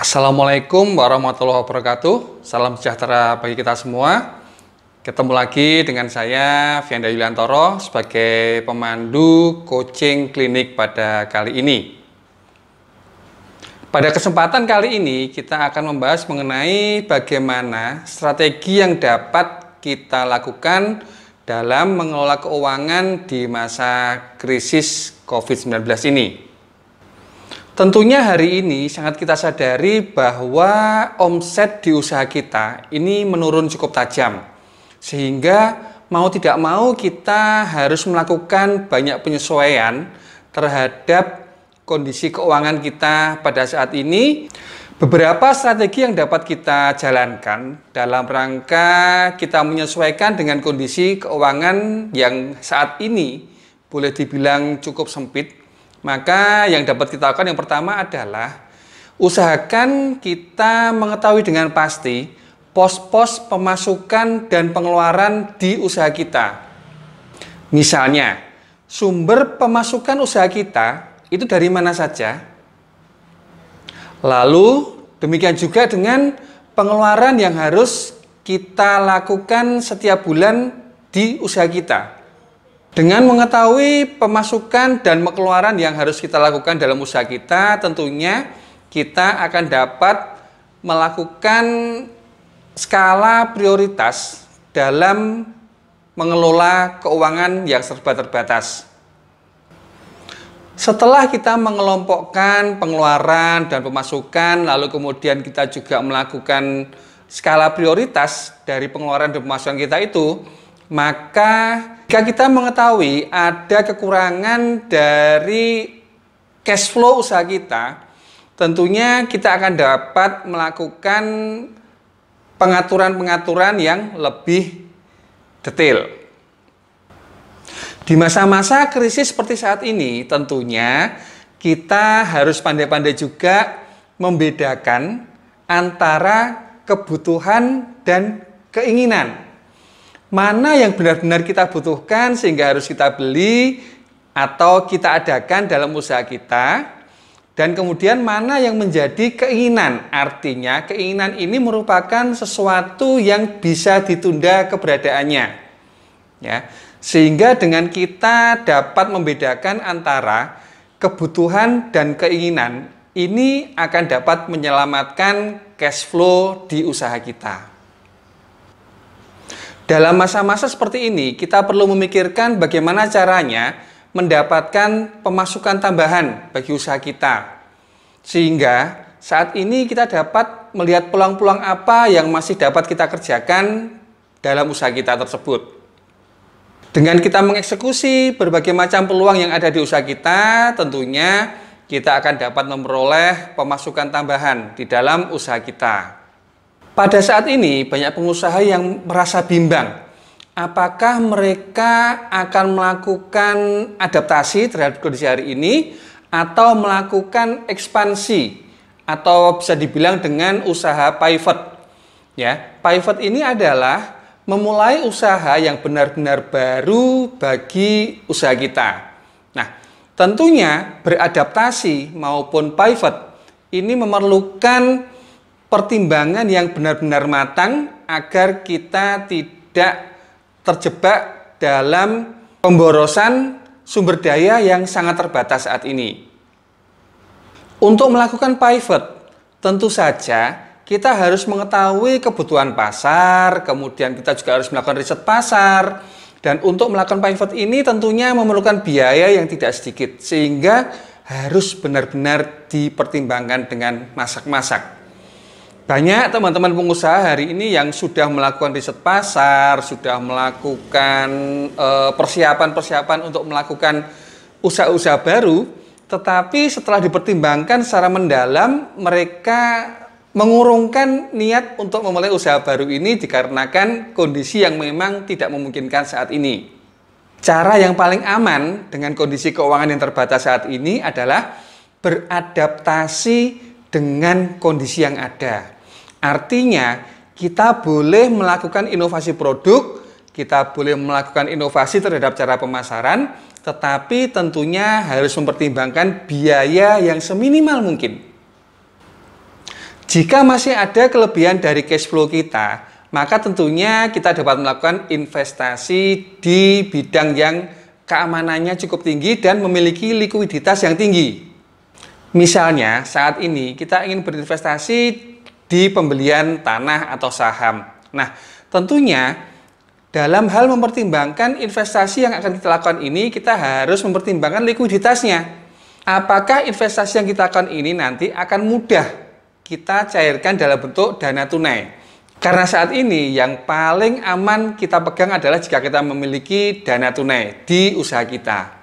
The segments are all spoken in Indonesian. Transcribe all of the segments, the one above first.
Assalamualaikum warahmatullahi wabarakatuh. Salam sejahtera bagi kita semua. Ketemu lagi dengan saya, Fianda Yuliantoro, sebagai pemandu coaching klinik pada kali ini. Pada kesempatan kali ini, kita akan membahas mengenai bagaimana strategi yang dapat kita lakukan dalam mengelola keuangan di masa krisis COVID-19 ini. Tentunya hari ini sangat kita sadari bahwa omset di usaha kita ini menurun cukup tajam. Sehingga mau tidak mau kita harus melakukan banyak penyesuaian terhadap kondisi keuangan kita pada saat ini. Beberapa strategi yang dapat kita jalankan dalam rangka kita menyesuaikan dengan kondisi keuangan yang saat ini boleh dibilang cukup sempit. Maka yang dapat kita lakukan yang pertama adalah usahakan kita mengetahui dengan pasti pos-pos pemasukan dan pengeluaran di usaha kita. Misalnya, sumber pemasukan usaha kita itu dari mana saja. Lalu demikian juga dengan pengeluaran yang harus kita lakukan setiap bulan di usaha kita. Dengan mengetahui pemasukan dan pengeluaran yang harus kita lakukan dalam usaha kita, tentunya kita akan dapat melakukan skala prioritas dalam mengelola keuangan yang serba terbatas. Setelah kita mengelompokkan pengeluaran dan pemasukan, lalu kemudian kita juga melakukan skala prioritas dari pengeluaran dan pemasukan kita itu, maka jika kita mengetahui ada kekurangan dari cash flow usaha kita, tentunya kita akan dapat melakukan pengaturan-pengaturan yang lebih detail. Di masa-masa krisis seperti saat ini, tentunya kita harus pandai-pandai juga membedakan antara kebutuhan dan keinginan. Mana yang benar-benar kita butuhkan sehingga harus kita beli atau kita adakan dalam usaha kita, dan kemudian mana yang menjadi keinginan. Artinya keinginan ini merupakan sesuatu yang bisa ditunda keberadaannya, ya. Sehingga dengan kita dapat membedakan antara kebutuhan dan keinginan, ini akan dapat menyelamatkan cash flow di usaha kita. Dalam masa-masa seperti ini, kita perlu memikirkan bagaimana caranya mendapatkan pemasukan tambahan bagi usaha kita. Sehingga saat ini kita dapat melihat peluang-peluang apa yang masih dapat kita kerjakan dalam usaha kita tersebut. Dengan kita mengeksekusi berbagai macam peluang yang ada di usaha kita, tentunya kita akan dapat memperoleh pemasukan tambahan di dalam usaha kita. Pada saat ini banyak pengusaha yang merasa bimbang. Apakah mereka akan melakukan adaptasi terhadap kondisi hari ini atau melakukan ekspansi atau bisa dibilang dengan usaha pivot. Ya, pivot ini adalah memulai usaha yang benar-benar baru bagi usaha kita. Nah, tentunya beradaptasi maupun pivot ini memerlukan pertimbangan yang benar-benar matang agar kita tidak terjebak dalam pemborosan sumber daya yang sangat terbatas saat ini. Untuk melakukan pivot, tentu saja kita harus mengetahui kebutuhan pasar, kemudian kita juga harus melakukan riset pasar, dan untuk melakukan pivot ini tentunya memerlukan biaya yang tidak sedikit, sehingga harus benar-benar dipertimbangkan dengan masak-masak. Banyak teman-teman pengusaha hari ini yang sudah melakukan riset pasar, sudah melakukan persiapan-persiapan untuk melakukan usaha-usaha baru, tetapi setelah dipertimbangkan secara mendalam, mereka mengurungkan niat untuk memulai usaha baru ini dikarenakan kondisi yang memang tidak memungkinkan saat ini. Cara yang paling aman dengan kondisi keuangan yang terbatas saat ini adalah beradaptasi dengan kondisi yang ada. Artinya, kita boleh melakukan inovasi produk, kita boleh melakukan inovasi terhadap cara pemasaran, tetapi tentunya harus mempertimbangkan biaya yang seminimal mungkin. Jika masih ada kelebihan dari cash flow kita, maka tentunya kita dapat melakukan investasi di bidang yang keamanannya cukup tinggi dan memiliki likuiditas yang tinggi. Misalnya, saat ini kita ingin berinvestasi di pembelian tanah atau saham. Nah, tentunya dalam hal mempertimbangkan investasi yang akan kita lakukan ini, kita harus mempertimbangkan likuiditasnya. Apakah investasi yang kita lakukan ini nanti akan mudah kita cairkan dalam bentuk dana tunai? Karena saat ini yang paling aman kita pegang adalah jika kita memiliki dana tunai di usaha kita.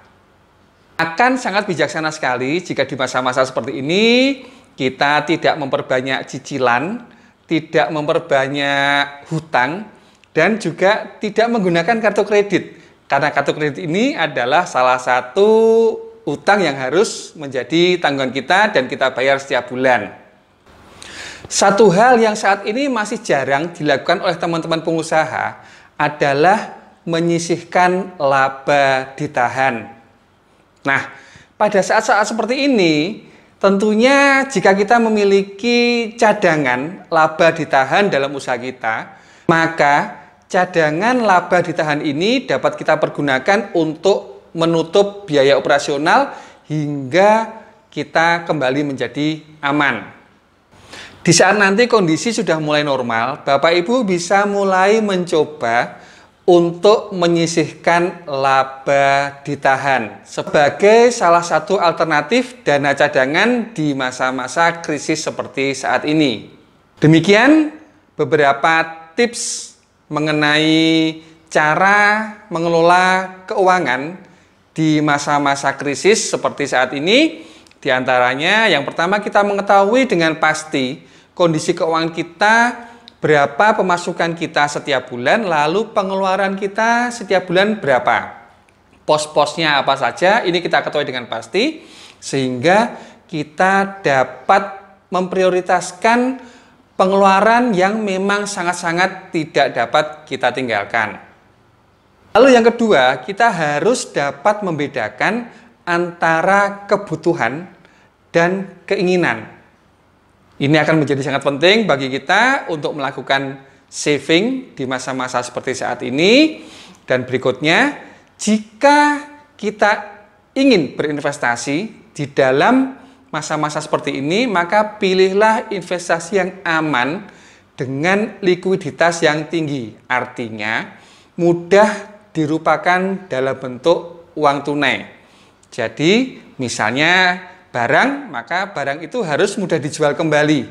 Akan sangat bijaksana sekali jika di masa-masa seperti ini kita tidak memperbanyak cicilan, tidak memperbanyak hutang, dan juga tidak menggunakan kartu kredit. Karena kartu kredit ini adalah salah satu utang yang harus menjadi tanggungan kita dan kita bayar setiap bulan. Satu hal yang saat ini masih jarang dilakukan oleh teman-teman pengusaha adalah menyisihkan laba ditahan. Nah, pada saat-saat seperti ini, tentunya jika kita memiliki cadangan laba ditahan dalam usaha kita, maka cadangan laba ditahan ini dapat kita pergunakan untuk menutup biaya operasional hingga kita kembali menjadi aman. Di saat nanti kondisi sudah mulai normal, Bapak Ibu bisa mulai mencoba untuk menyisihkan laba ditahan sebagai salah satu alternatif dana cadangan di masa-masa krisis seperti saat ini. Demikian beberapa tips mengenai cara mengelola keuangan di masa-masa krisis seperti saat ini. Di antaranya yang pertama, kita mengetahui dengan pasti kondisi keuangan kita, berapa pemasukan kita setiap bulan, lalu pengeluaran kita setiap bulan berapa. Pos-posnya apa saja, ini kita ketahui dengan pasti, sehingga kita dapat memprioritaskan pengeluaran yang memang sangat-sangat tidak dapat kita tinggalkan. Lalu yang kedua, kita harus dapat membedakan antara kebutuhan dan keinginan. Ini akan menjadi sangat penting bagi kita untuk melakukan saving di masa-masa seperti saat ini. Dan berikutnya, jika kita ingin berinvestasi di dalam masa-masa seperti ini, maka pilihlah investasi yang aman dengan likuiditas yang tinggi. Artinya, mudah dirupakan dalam bentuk uang tunai. Jadi, misalnya barang, maka barang itu harus mudah dijual kembali.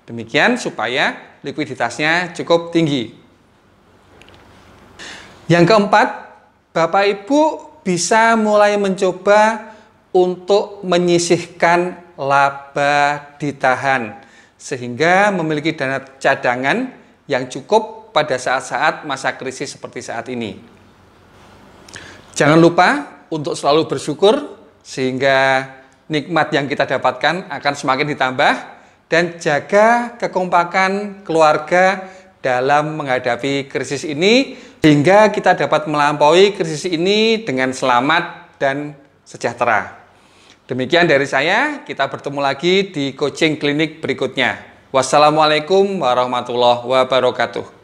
Demikian supaya likuiditasnya cukup tinggi. Yang keempat, Bapak Ibu bisa mulai mencoba untuk menyisihkan laba ditahan sehingga memiliki dana cadangan yang cukup pada saat-saat masa krisis seperti saat ini. Jangan lupa untuk selalu bersyukur sehingga nikmat yang kita dapatkan akan semakin ditambah, dan jaga kekompakan keluarga dalam menghadapi krisis ini hingga kita dapat melampaui krisis ini dengan selamat dan sejahtera. Demikian dari saya, kita bertemu lagi di coaching klinik berikutnya. Wassalamualaikum warahmatullahi wabarakatuh.